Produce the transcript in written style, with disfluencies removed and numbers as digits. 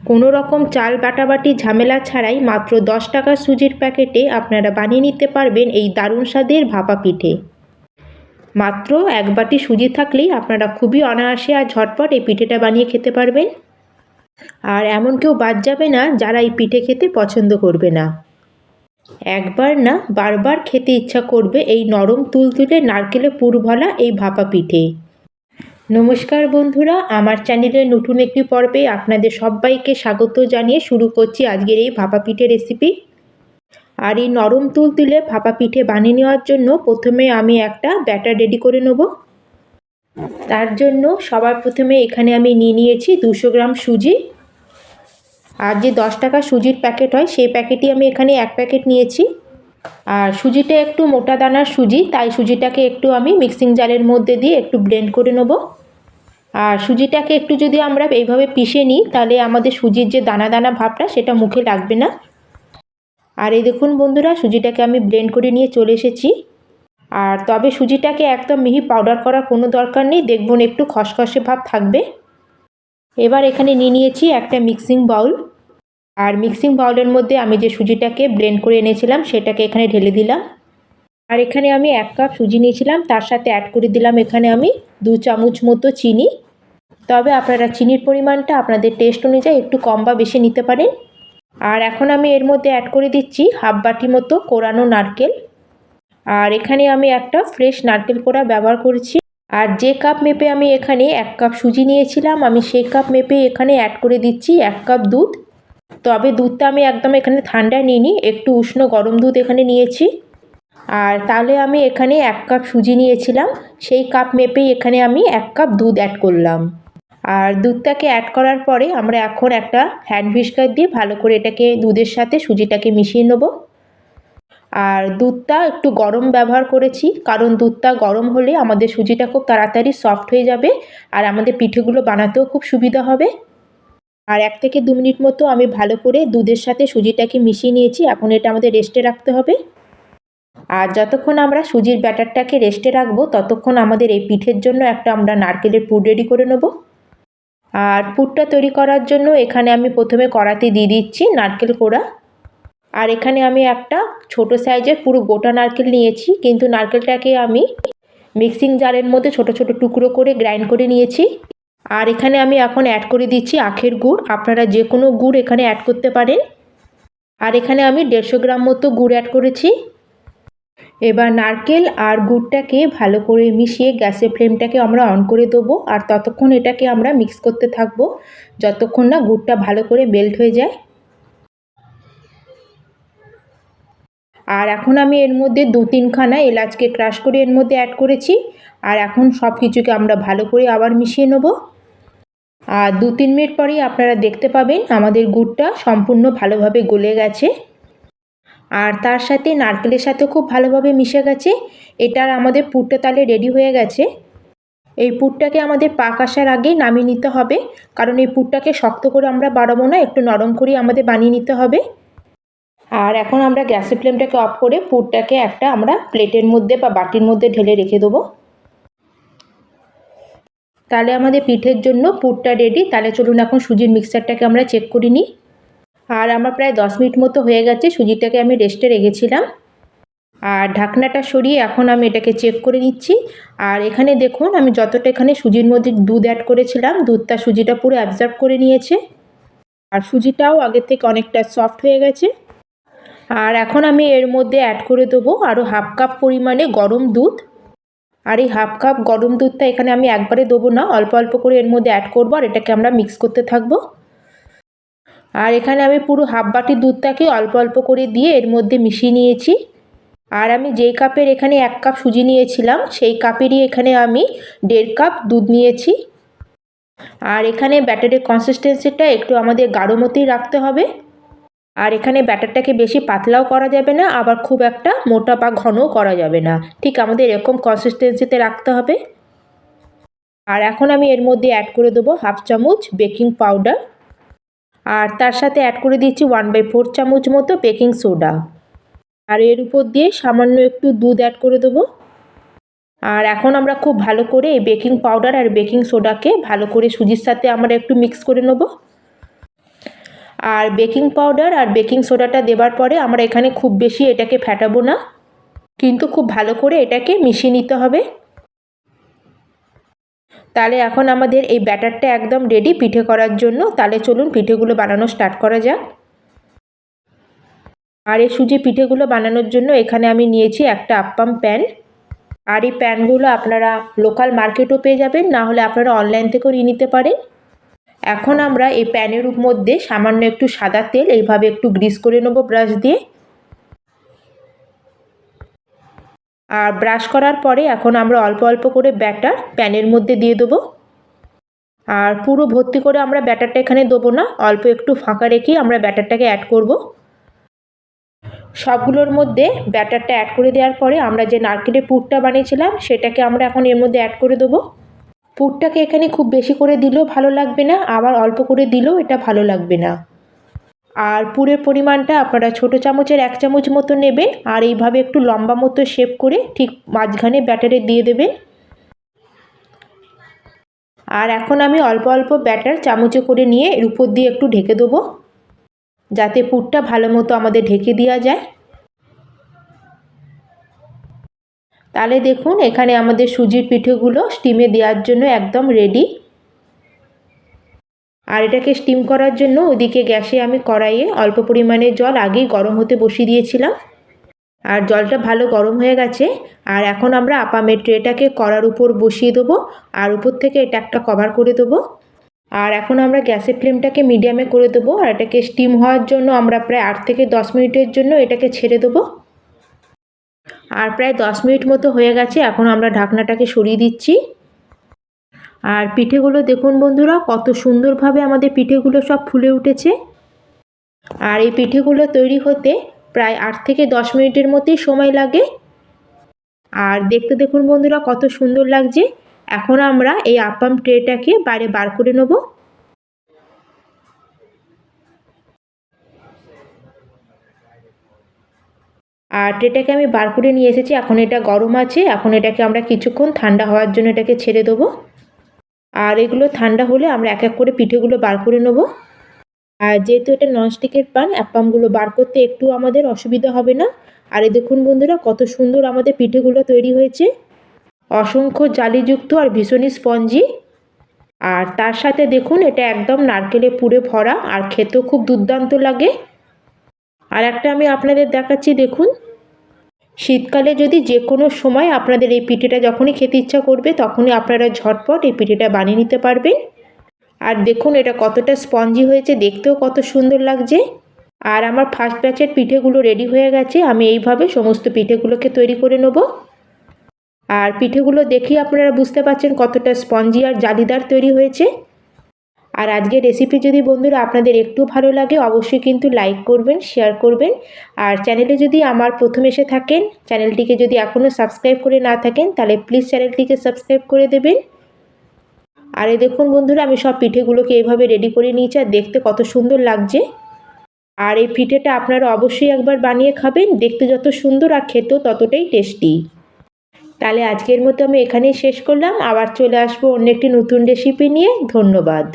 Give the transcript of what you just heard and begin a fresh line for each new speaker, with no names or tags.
কোনো রকম চাল বাটাবাটি ঝামেলা ছাড়াই মাত্র 10 টাকার সুজির প্যাকেটে আপনারা বানিয়ে নিতে পারবেন এই দারুণ স্বাদের ভাপা পিঠে। মাত্র এক বাটি সুজি থাকলেই আপনারা খুবই অনায়াসে আর ঝটপট এই পিঠেটা বানিয়ে খেতে পারবেন। আর এমন কেউ বাদ যাবে না যারা এই পিঠে খেতে পছন্দ করবে না। একবার না বারবার খেতে ইচ্ছা করবে এই নরম তুলতুলে নারকেলে পুর ভরা এই ভাপা পিঠে। নমস্কার বন্ধুরা, আমার চ্যানেলের নতুন একটি পর্বে আপনাদের সবাইকে স্বাগত জানিয়ে শুরু করছি আজকের এই ভাপা পিঠে রেসিপি। আর এই নরম তুলতুলে ভাপা পিঠে বানিয়ে নেওয়ার জন্য প্রথমে আমি একটা ব্যাটার রেডি করে নেব। তার জন্য সবার প্রথমে এখানে আমি নিয়ে নিয়েছি 200 গ্রাম সুজি। আর যে 10 টাকা সুজির প্যাকেট হয় সেই প্যাকেটই আমি এখানে এক প্যাকেট নিয়েছি। আর সুজিটা একটু মোটা দানার সুজি, তাই সুজিটাকে একটু আমি মিক্সিং জারের মধ্যে দিয়ে একটু ব্লেন্ড করে নেব। আর সুজিটাকে একটু যদি আমরা এইভাবে পিষে নিই তাহলে আমাদের সুজির যে দানা দানা ভাবটা সেটা মুখে লাগবে না। আর এই দেখুন বন্ধুরা, সুজিটাকে আমি ব্লেন্ড করে নিয়ে চলে এসেছি। আর তবে সুজিটাকে একদম মিহি পাউডার করার কোনো দরকার নেই, দেখবেন একটু খসখসে ভাব থাকবে। এবার এখানে নিয়ে নিয়েছি একটা মিক্সিং বাউল। আর মিক্সিং বাউলের মধ্যে আমি যে সুজিটাকে ব্লেন্ড করে এনেছিলাম সেটাকে এখানে ঢেলে দিলাম। আর এখানে আমি 1 কাপ সুজি নিয়েছিলাম, তার সাথে অ্যাড করে দিলাম এখানে আমি 2 চামচ মতো চিনি। তবে আপনারা চিনির পরিমাণটা আপনাদের টেস্ট অনুযায়ী একটু কম বা বেশি নিতে পারেন। আর এখন আমি এর মধ্যে অ্যাড করে দিচ্ছি হাফ বাটি মতো কোরানো নারকেল। আর এখানে আমি একটা ফ্রেশ নারকেল কোড়া ব্যবহার করেছি। আর যে কাপ মেপে আমি এখানে 1 কাপ সুজি নিয়েছিলাম, আমি সেই কাপ মেপে এখানে অ্যাড করে দিচ্ছি 1 কাপ দুধ। তবে দুধটা আমি একদম এখানে ঠান্ডা নিইনি, একটু উষ্ণ গরম দুধ এখানে নিয়েছি। আর তাহলে আমি এখানে 1 কাপ সুজি নিয়েছিলাম, সেই কাপ মেপেই এখানে আমি 1 কাপ দুধ অ্যাড করলাম। আর দুধটাকে অ্যাড করার পরে আমরা এখন একটা হ্যান্ড হুইস্কার দিয়ে ভালো করে এটাকে দুধের সাথে সুজিটাকে মিশিয়ে নেব। আর দুধটা একটু গরম ব্যবহার করেছি, কারণ দুধটা গরম হলে আমাদের সুজিটা খুব তাড়াতাড়ি সফট হয়ে যাবে আর আমাদের পিঠেগুলো বানাতেও খুব সুবিধা হবে। আর 1 থেকে 2 মিনিট মতো আমি ভালো করে দুধের সাথে সুজিটাকে মিশিয়ে নিয়েছি। এখন এটা আমাদের রেস্টে রাখতে হবে। আর যতক্ষণ আমরা সুজির ব্যাটারটাকে রেস্টে রাখবো ততক্ষণ আমাদের এই পিঠের জন্য একটা আমরা নারকেলের পুর রেডি করে নেব। আর পুরটা তৈরি করার জন্য এখানে আমি প্রথমে কড়াতে দিয়ে দিচ্ছি নারকেল কোড়া। আর এখানে আমি একটা ছোট সাইজের পুরো গোটা নারকেল নিয়েছি, কিন্তু নারকেলটাকে আমি মিক্সিং জারের মধ্যে ছোট ছোট টুকরো করে গ্রাইন্ড করে নিয়েছি। আর এখানে আমি এখন অ্যাড করে দিচ্ছি আখের গুড়, আপনারা যে কোনো গুড় এখানে অ্যাড করতে পারেন। আর এখানে আমি 150 গ্রাম মতো গুড় অ্যাড করেছি। এবার নারকেল আর গুড়টাকে ভালো করে মিশিয়ে গ্যাসের ফ্লেমটাকে আমরা অন করে দেবো। আর ততক্ষণ এটাকে আমরা মিক্স করতে থাকবো যতক্ষণ না গুড়টা ভালো করে মেল্ট হয়ে যায়। আর এখন আমি এর মধ্যে 2-3 খানা এলাচকে ক্রাশ করে এর মধ্যে অ্যাড করেছি। আর এখন সব কিছুকে আমরা ভালো করে আবার মিশিয়ে নেব। আর 2-3 মিনিট পরেই আপনারা দেখতে পাবেন আমাদের গুড়টা সম্পূর্ণ ভালোভাবে গলে গেছে। আর তার সাথে নারকেলের সাথে খুব ভালোভাবে মিশে গেছে। এটার আমাদের পুরটা তাহলে রেডি হয়ে গেছে। এই পুরটাকে আমাদের পাক আসার আগেই নামিয়ে নিতে হবে, কারণ এই পুরটাকে শক্ত করে আমরা বাড়াবো না, একটু নরম করেই আমাদের বানিয়ে নিতে হবে। আর এখন আমরা গ্যাসের ফ্লেমটাকে অফ করে পুরটাকে একটা আমরা প্লেটের মধ্যে বা বাটির মধ্যে ঢেলে রেখে দেবো। তাহলে আমাদের পিঠের জন্য পুরটা রেডি। তাহলে চলুন এখন সুজির মিক্সচারটাকে আমরা চেক করে নিই। আর আমার প্রায় 10 মিনিট মতো হয়ে গেছে, সুজিটাকে আমি রেস্টে রেখেছিলাম। আর ঢাকনাটা সরিয়ে এখন আমি এটাকে চেক করে নিচ্ছি। আর এখানে দেখুন আমি যতটা এখানে সুজির মধ্যে দুধ অ্যাড করেছিলাম, দুধটা সুজিটা পুরো অ্যাবজর্ব করে নিয়েছে। আর সুজিটাও আগের থেকে অনেকটা সফট হয়ে গেছে। আর এখন আমি এর মধ্যে অ্যাড করে দেবো আরও হাফ কাপ পরিমাণে গরম দুধ। আর এই হাফ কাপ গরম দুধটা এখানে আমি একবারে দেবো না, অল্প অল্প করে এর মধ্যে অ্যাড করবো আর এটাকে আমরা মিক্স করতে থাকবো। আর এখানে আমি পুরো হাফ বাটি দুধটাকে অল্প অল্প করে দিয়ে এর মধ্যে মিশিয়ে নিয়েছি। আর আমি যেই কাপের এখানে 1 কাপ সুজি নিয়েছিলাম সেই কাপেরই এখানে আমি 1.5 কাপ দুধ নিয়েছি। আর এখানে ব্যাটারের কনসিস্টেন্সিটা একটু আমাদের গাঢ় মতোই রাখতে হবে। আর এখানে ব্যাটারটাকে বেশি পাতলাও করা যাবে না, আবার খুব একটা মোটা বা ঘনও করা যাবে না, ঠিক আমাদের এরকম কনসিস্টেন্সিতে রাখতে হবে। আর এখন আমি এর মধ্যে অ্যাড করে দেবো হাফ চামচ বেকিং পাউডার। আর তার সাথে অ্যাড করে দিচ্ছি 1/4 চামচ মতো বেকিং সোডা। আর এর উপর দিয়ে সামান্য একটু দুধ অ্যাড করে দেবো। আর এখন আমরা খুব ভালো করে এই বেকিং পাউডার আর বেকিং সোডাকে ভালো করে সুজির সাথে আমরা একটু মিক্স করে নেব। আর বেকিং পাউডার আর বেকিং সোডাটা দেওয়ার পরে আমরা এখানে খুব বেশি এটাকে ফেটাবো না, কিন্তু খুব ভালো করে এটাকে মিশিয়ে নিতে হবে। তাহলে এখন আমাদের এই ব্যাটারটা একদম রেডি পিঠে করার জন্য। তাহলে চলুন পিঠেগুলো বানানো স্টার্ট করা যাক। আর এই সুজি পিঠেগুলো বানানোর জন্য এখানে আমি নিয়েছি একটা আপ্পাম প্যান। আর এই প্যানগুলো আপনারা লোকাল মার্কেটও পেয়ে যাবেন, না হলে আপনারা অনলাইন থেকেও নিয়ে নিতে পারেন। এখন আমরা এই প্যানের মধ্যে সামান্য একটু সাদা তেল এইভাবে একটু গ্রিস করে নেব ব্রাশ দিয়ে। আর ব্রাশ করার পরে এখন আমরা অল্প অল্প করে ব্যাটার প্যানের মধ্যে দিয়ে দেবো। আর পুরো ভর্তি করে আমরা ব্যাটারটা এখানে দেবো না, অল্প একটু ফাঁকা রেখেই আমরা ব্যাটারটাকে অ্যাড করব। সবগুলোর মধ্যে ব্যাটারটা অ্যাড করে দেওয়ার পরে আমরা যে নারকেলের পুরটা বানিয়েছিলাম সেটাকে আমরা এখন এর মধ্যে অ্যাড করে দেবো। পুরটাকে এখানে খুব বেশি করে দিলেও ভালো লাগবে না, আবার অল্প করে দিলেও এটা ভালো লাগবে না। আর পুরের পরিমাণটা আপনারা ছোটো চামচের 1 চামচ মতো নেবেন, আর এইভাবে একটু লম্বা মতো শেপ করে ঠিক মাঝখানে ব্যাটারে দিয়ে দেবেন। আর এখন আমি অল্প অল্প ব্যাটার চামচে করে নিয়ে এর উপর দিয়ে একটু ঢেকে দেবো, যাতে পুরটা ভালো মতো আমাদের ঢেকে দেওয়া যায়। তাহলে দেখুন এখানে আমাদের সুজির পিঠেগুলো স্টিমে দেওয়ার জন্য একদম রেডি। আর এটাকে স্টিম করার জন্য ওদিকে গ্যাসে আমি কড়াইয়ে অল্প পরিমাণে জল আগেই গরম হতে বসিয়ে দিয়েছিলাম। আর জলটা ভালো গরম হয়ে গেছে। আর এখন আমরা আপামের ট্রেটাকে কড়ার উপর বসিয়ে দেবো, আর উপর থেকে এটা একটা কভার করে দেবো। আর এখন আমরা গ্যাসের ফ্লেমটাকে মিডিয়ামে করে দেবো। আর এটাকে স্টিম হওয়ার জন্য আমরা প্রায় 8 থেকে 10 মিনিটের জন্য এটাকে ছেড়ে দেবো। আর প্রায় 10 মিনিট মতো হয়ে গেছে। এখন আমরা ঢাকনাটাকে সরিয়ে দিচ্ছি। আর পিঠেগুলো দেখুন বন্ধুরা, কত সুন্দরভাবে আমাদের পিঠেগুলো সব ফুলে উঠেছে। আর এই পিঠেগুলো তৈরি হতে প্রায় 8 থেকে 10 মিনিটের মতোই সময় লাগে। আর দেখতে দেখুন বন্ধুরা কত সুন্দর লাগছে। এখন আমরা এই আপ্পাম ট্রেটাকে বাইরে বার করে নেব। আর ট্রেটাকে আমি বার করে নিয়ে এসেছি, এখন এটা গরম আছে। এখন এটাকে আমরা কিছুক্ষণ ঠান্ডা হওয়ার জন্য এটাকে ছেড়ে দেবো। আর এগুলো ঠান্ডা হলে আমরা এক এক করে পিঠেগুলো বার করে নেব। আর যেহেতু এটা ননস্টিকের প্যান, আপ্পামগুলো বার করতে একটু আমাদের অসুবিধা হবে না। আর এই দেখুন বন্ধুরা কত সুন্দর আমাদের পিঠেগুলো তৈরি হয়েছে, অসংখ্য জালিযুক্ত আর ভীষণই স্পঞ্জি। আর তার সাথে দেখুন এটা একদম নারকেলে পুরে ভরা, আর খেতেও খুব দুর্দান্ত লাগে। আর একটা আমি আপনাদের দেখাচ্ছি, দেখুন শীতকালে যদি যে কোনো সময় আপনাদের এই পিঠেটা যখনই খেতে ইচ্ছা করবে তখনই আপনারা ঝটপট এই পিঠেটা বানিয়ে নিতে পারবেন। আর দেখুন এটা কতটা স্পঞ্জি হয়েছে, দেখতেও কত সুন্দর লাগছে। আর আমার ফার্স্ট ব্যাচের পিঠেগুলো রেডি হয়ে গেছে। আমি এইভাবে সমস্ত পিঠেগুলোকে তৈরি করে নেব। আর পিঠেগুলো দেখেই আপনারা বুঝতে পারছেন কতটা স্পঞ্জি আর জালিদার তৈরি হয়েছে। আর আজকের রেসিপি যদি বন্ধুরা আপনাদের একটু ভালো লাগে অবশ্যই কিন্তু লাইক করবেন, শেয়ার করবেন। আর চ্যানেলে যদি আমার প্রথম এসে থাকেন, চ্যানেলটিকে যদি এখনও সাবস্ক্রাইব করে না থাকেন তাহলে প্লিজ চ্যানেলটিকে সাবস্ক্রাইব করে দেবেন। আর এই দেখুন বন্ধুরা আমি সব পিঠেগুলোকে এইভাবে রেডি করে নিয়েছি, আর দেখতে কত সুন্দর লাগছে। আর এই পিঠেটা আপনারা অবশ্যই একবার বানিয়ে খাবেন, দেখতে যত সুন্দর আর খেতেও ততটাই টেস্টি। তাহলে আজকের মতো আমি এখানেই শেষ করলাম, আবার চলে আসবো অন্য একটি নতুন রেসিপি নিয়ে। ধন্যবাদ।